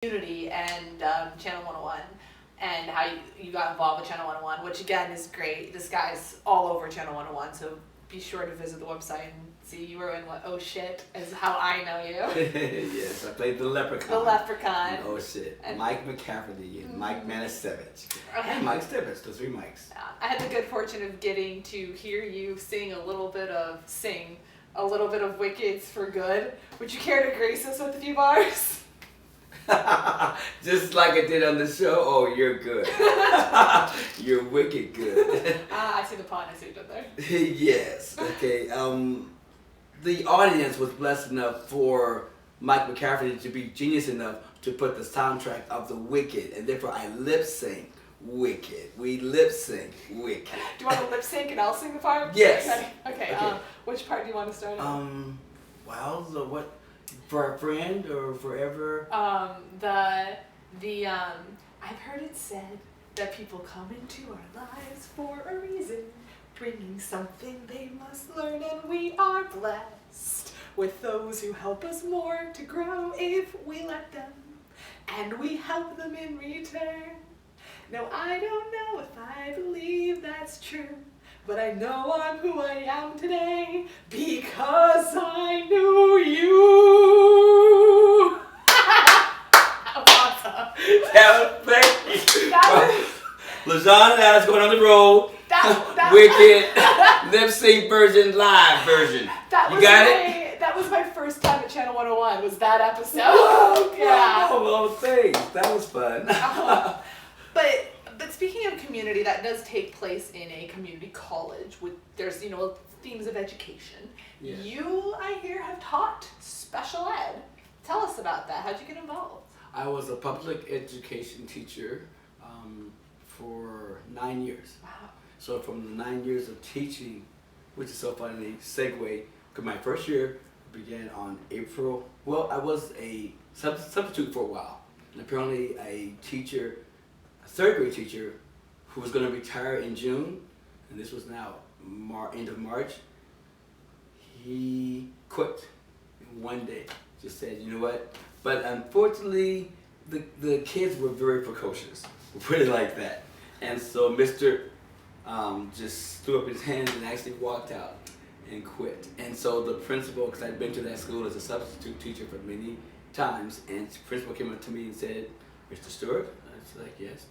community and Channel 101 and how you got involved with Channel 101, which again is great. This guy's all over Channel 101, so be sure to visit the website and see you were in what Oh Shit is how I know you. Yes, I played the leprechaun. The leprechaun. Oh Shit. And Mike McCafferty and Mike Manisevich. Okay. And Mike Stibbets, the three Mikes. I had the good fortune of getting to hear you sing a little bit of Wicked's for Good. Would you care to grace us with a few bars? Just like I did on the show. Oh, you're good. You're wicked good. I see the pun. I see what you did there. Yes. Okay. The audience was blessed enough for Mike McCafferty to be genius enough to put the soundtrack of the Wicked, and therefore I lip sync Wicked. We lip sync Wicked. Do you want to lip sync and I'll sing the part? Yes. Okay. Which part do you want to start on? Well, so what? For a friend or forever? I've heard it said that people come into our lives for a reason, bringing something they must learn, and we are blessed with those who help us more to grow if we let them, and we help them in return. No, I don't know if I believe that's true, but I know I'm who I am today because I knew you. Awesome. Thank you. Lejon and I was going on the road. Wicked lip sync version, live version. You got it? That was my first time at Channel 101. Was that episode? Oh, yeah. Oh, thanks. That was fun. But speaking of community, that does take place in a community college with there's themes of education. Yes. You, I hear, have taught special ed. Tell us about that. How'd you get involved? I was a public education teacher for 9 years. Wow. So from the 9 years of teaching, which is so funny, segue, because my first year began on April. Well, I was a substitute for a while. And apparently a teacher, a third grade teacher, who was going to retire in June, and this was now end of March, he quit in one day. Just said, you know what? But unfortunately, the kids were very precocious. We'll put it like that. And so Mr. Just threw up his hands and actually walked out and quit. And so the principal, because I'd been to that school as a substitute teacher for many times, and the principal came up to me and said, Mr. Stewart? I was like, yes.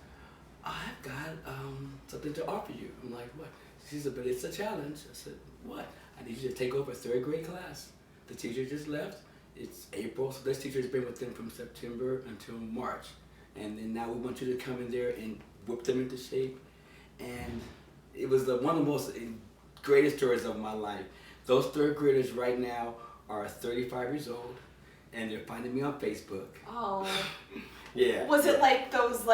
I've got something to offer you. I'm like, what? She said, but it's a challenge. I said, what? I need you to take over a third grade class. The teacher just left. It's April, so this teacher's been with them from September until March. And then now we want you to come in there and whip them into shape. And it was one of the most greatest stories of my life. Those third graders right now are 35 years old, and they're finding me on Facebook. Oh. Yeah. Was it like those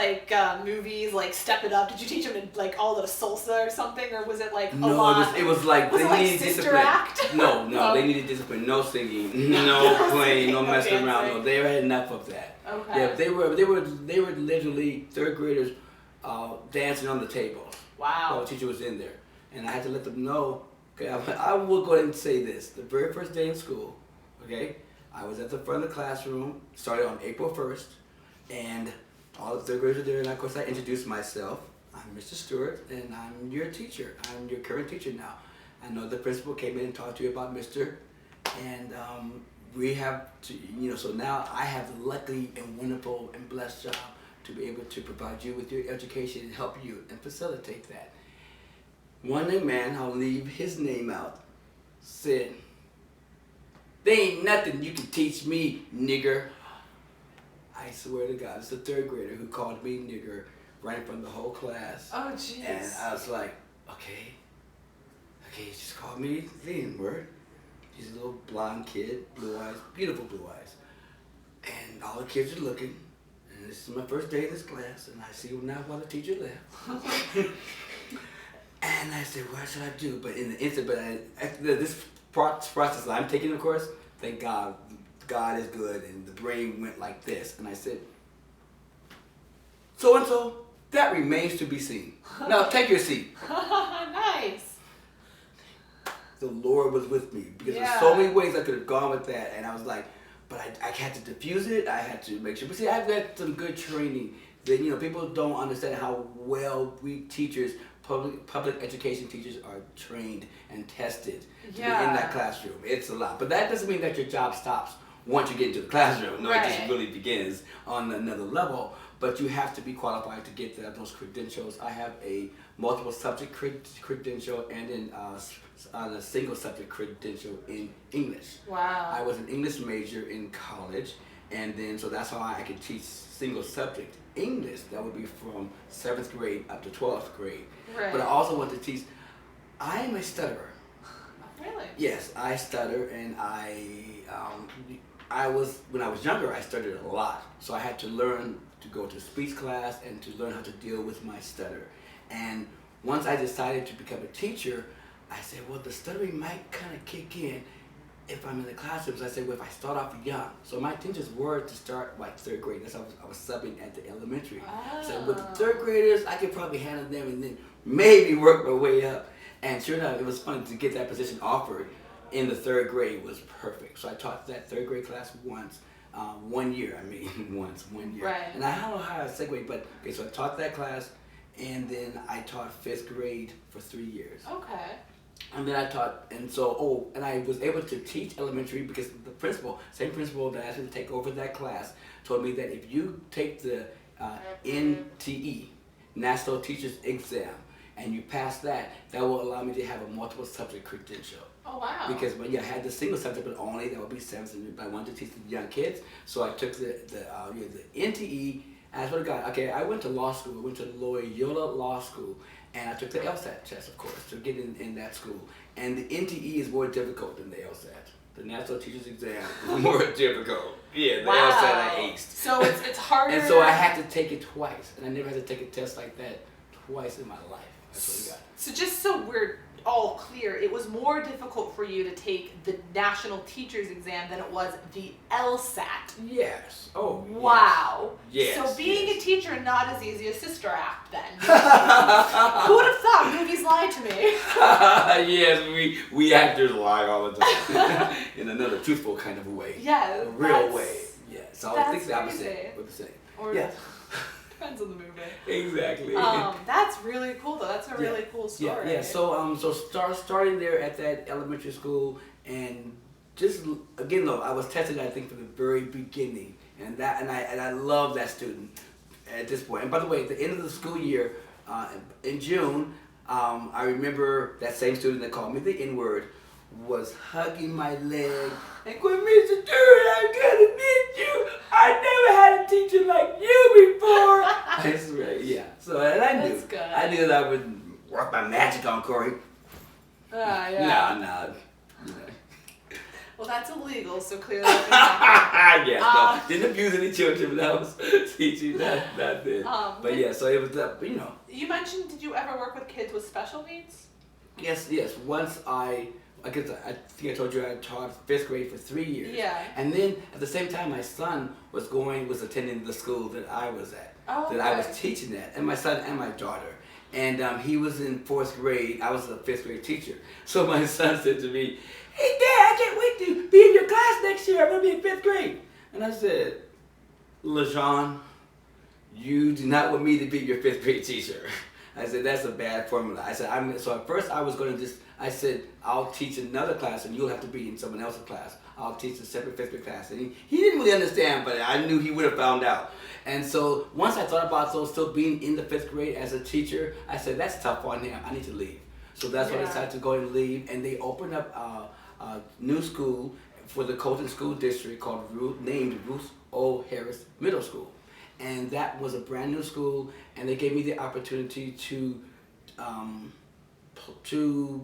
movies like Step It Up? Did you teach them to like all the salsa or something, or was it like a lot? It was like was they it like needed Sister discipline. Act? No, Oh. they needed discipline. No singing, no playing, no messing around. No, they had enough of that. Okay. Yeah, they were literally third graders dancing on the tables. Wow. While the teacher was in there, and I had to let them know. Okay, I will go ahead and say this: the very first day in school, okay, I was at the front of the classroom. Started on April 1st. And all the third graders were there, and of course I introduced myself. I'm Mr. Stewart, and I'm your teacher. I'm your current teacher now. I know the principal came in and talked to you about Mr. And we have to, so now I have the lucky and wonderful and blessed job to be able to provide you with your education and help you and facilitate that. One young man, I'll leave his name out, said, "There ain't nothing you can teach me, nigger." I swear to God, it's the third grader who called me nigger right in front of the whole class. Oh, jeez. And I was like, okay, he just called me the N-word. He's a little blonde kid, blue eyes, beautiful blue eyes. And all the kids are looking, and this is my first day in this class, and I see now why the teacher left. And I said, what should I do? But in the instant, after this process that I'm taking, of course, thank God, God is good, and the brain went like this, and I said, so-and-so, that remains to be seen. Now take your seat. Nice. The Lord was with me, because there's so many ways I could have gone with that, and I was like, but I had to diffuse it. I had to make sure. But see, I've got some good training. That people don't understand how well we teachers, public education teachers, are trained and tested to be in that classroom. It's a lot, but that doesn't mean that your job stops once you get into the classroom. No, it just really begins on another level. But you have to be qualified to get those credentials. I have a multiple subject credential and then a single subject credential in English. Wow. I was an English major in college, and then so that's how I could teach single subject English. That would be from 7th grade up to 12th grade. Right. But I also want to teach. I am a stutterer. Really? Yes, I stutter, and when I was younger, I stuttered a lot. So I had to learn to go to speech class and to learn how to deal with my stutter. And once I decided to become a teacher, I said, well, the stuttering might kind of kick in if I'm in the classrooms. I said, well, if I start off young. So my intentions were to start like 3rd grade. That's how I was subbing at the elementary. Oh. So with the 3rd graders, I could probably handle them and then maybe work my way up. And sure enough, it was fun to get that position offered in the 3rd grade. Was perfect. So I taught that 3rd grade class once. 1 year, one year. Right. And I don't know how I segue, but okay, so I taught that class, and then I taught 5th grade for 3 years. Okay. And then I taught, and I was able to teach elementary because the same principal that asked me to take over that class, told me that if you take the NTE, National Teachers Exam, and you pass that, that will allow me to have a multiple subject credential. Oh, wow. Because I had the single subject, but only that would be 7th, and I wanted to teach the young kids, so I took the NTE. And I sort of got, I went to law school. I went to Loyola Law School, and I took the LSAT test, of course, to get in that school. And the NTE is more difficult than the LSAT. The National Teachers Exam is more difficult. Yeah, the LSAT I aced. So it's harder. And so I had to take it twice, and I never had to take a test like that twice in my life. That's what I got. So just so we're all clear, it was more difficult for you to take the National Teachers Exam than it was the LSAT. Yes. Oh. Wow. Yes. So being a teacher not as easy as Sister Act then. Who would have thought movies lied to me? Yes, we actors lie all the time in another truthful kind of a way. Yeah. A real way. Yeah. So I think the opposite. Crazy. What the same. Or yeah. Depends on the movie. Exactly. That's really cool though. That's a really cool story. Yeah. So starting there at that elementary school, and just again though, I was tested I think from the very beginning, and I love that student at this point. And by the way, at the end of the school year, in June, I remember that same student that called me the N-word was hugging my leg and going, Mr. Stewart, I'm gonna miss you. I never had a teacher like you before. That's right, yeah. So and I knew that I would work my magic on Corey. Yeah. No. Well, that's illegal, so clearly that didn't happen. Yes, no, didn't abuse any children when I was teaching, not then. But yeah, so it was that, You mentioned, did you ever work with kids with special needs? Yes. Once I think I told you I taught 5th grade for 3 years. Yeah. And then at the same time, my son was attending the school that I was at, that I was teaching at, and my son and my daughter. And he was in 4th grade. I was a 5th grade teacher. So my son said to me, hey, Dad, I can't wait to be in your class next year. I'm going to be in 5th grade. And I said, Lejon, you do not want me to be your 5th grade teacher. I said, that's a bad formula. I said, so at first I was going to I said, I'll teach another class and you'll have to be in someone else's class. I'll teach a separate 5th grade class. And he didn't really understand, but I knew he would have found out. And so once I thought about still being in the 5th grade as a teacher, I said, that's tough on him. I need to leave. So that's when I decided to go and leave. And they opened up a new school for the Colton School District named Ruth O. Harris Middle School. And that was a brand new school, and they gave me the opportunity to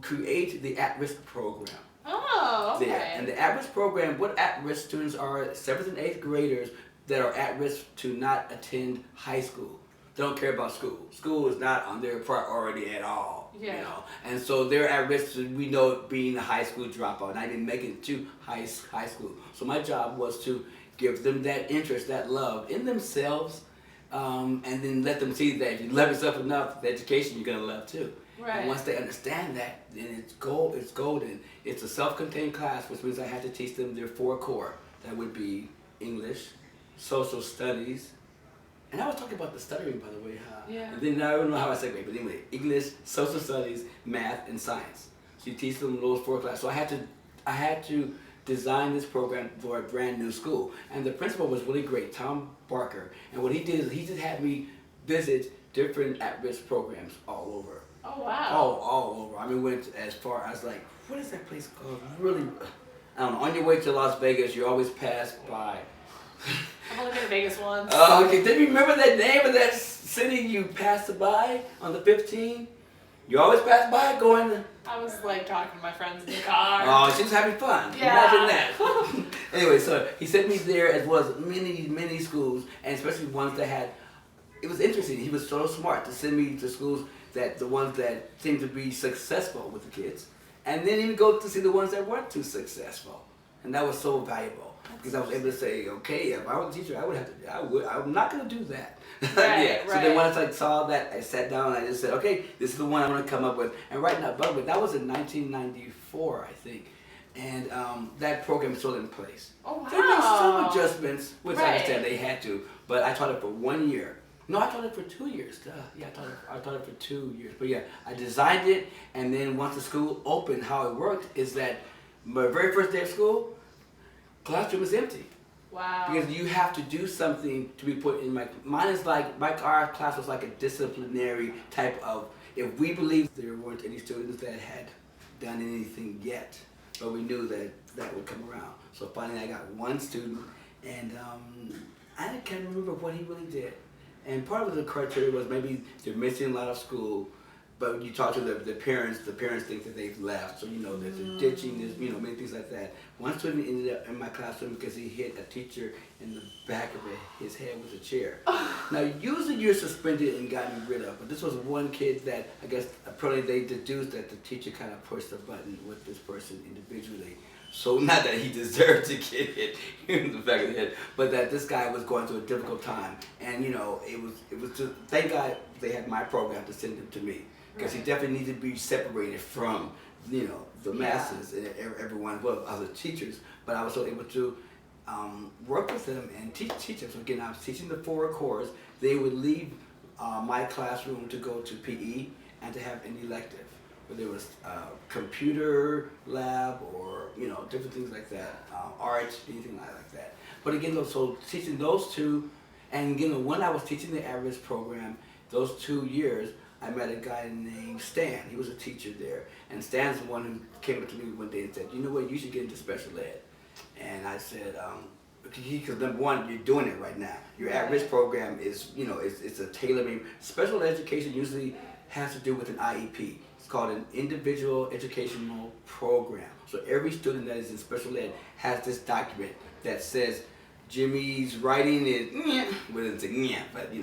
create the at-risk program. Oh, okay. There. And the at-risk program, what at-risk students are 7th and 8th graders that are at risk to not attend high school. They don't care about school. School is not on their priority at all. Yeah. And so they're at risk to, we know, being a high school dropout, not even making it to high school. So my job was to give them that interest, that love in themselves, and then let them see that if you love yourself enough, the education you're gonna love too. Right. And once they understand that, then it's golden. It's a self-contained class, which means I had to teach them their 4 core. That would be English, social studies, and I was talking about the stuttering, by the way, huh? Yeah. And then I don't know how I segue, but anyway, English, social studies, math, and science. So you teach them those 4 classes. So I had to design this program for a brand new school, and the principal was really great, Tom Barker. And what he did is he just had me visit different at-risk programs all over. Oh wow. All over. I mean, went as far as like, what is that place called? Really, I don't know. On your way to Las Vegas, you always pass by. I've only been to Vegas once. Oh, okay. Did you remember that name of that city you passed by on the 15? You always pass by going to... I was like talking to my friends in the car. Oh, she was having fun. Yeah. Imagine that. Anyway, so he sent me there as well as many schools, and especially ones that had... It was interesting. He was so smart to send me to schools that the ones that seemed to be successful with the kids, and then even go to see the ones that weren't too successful, and that was so valuable because I was able to say, okay, if I was a teacher, I would have to. I'm not going to do that. Right, yeah. So then once I saw that, I sat down and I just said, okay, this is the one I'm going to come up with. And right now, by the way, that was in 1994, I think, and that program is still in place. Oh wow. There were some adjustments, which I Right. understand they had to, but I taught it for 1 year. No, I taught it for 2 years. Yeah, I taught it for 2 years. But yeah, I designed it, and then once the school opened, how it worked is that my very first day of school, classroom was empty. Wow. Because you have to do something to be put in mine is like, our class was like a disciplinary type of, if we believed there weren't any students that had done anything yet, but we knew that that would come around. So finally I got one student, and I can't remember what he really did. And part of the criteria was maybe they're missing a lot of school, but when you talk to the parents think that they've left. So, there's a ditching, there's, many things like that. One student ended up in my classroom because he hit a teacher in the back of his head with a chair. Now, usually you're suspended and gotten rid of, but this was one kid that I guess apparently they deduced that the teacher kind of pushed the button with this person individually. So not that he deserved to get hit in the back of the head, but that this guy was going through a difficult time, and it was just, thank God they had my program to send him to me, because he definitely needed to be separated from the masses and everyone, well, other teachers. But I was so able to work with them and teach them. So again, I was teaching the 4 cores. They would leave my classroom to go to PE and to have an elective. There was computer lab or different things like that, art, anything like that. But again, so teaching those 2, and again, when I was teaching the at-risk program, those 2 years, I met a guy named Stan. He was a teacher there, and Stan's the one who came up to me one day and said, "You know what? You should get into special ed." And I said, because number one, you're doing it right now. Your at-risk program is, it's a tailor-made. Special education usually has to do with an IEP. It's called an individual educational program. So every student that is in special ed has this document that says Jimmy's writing is, well, it's a but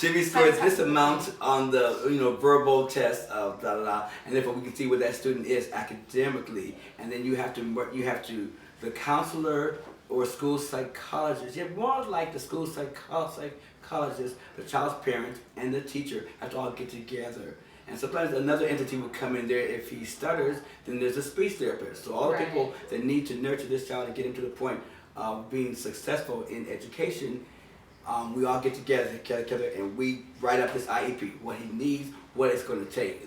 Jimmy scores this amount on the verbal test of da da da, and therefore we can see where that student is academically. And then you have to the counselor or school psychologist, you're more like the school psychologist, the child's parent, and the teacher have to all get together. And sometimes another entity will come in there. If he stutters, then there's a speech therapist. So all the people that need to nurture this child and get him to the point of being successful in education, we all get together and we write up this IEP, what he needs, what it's going to take.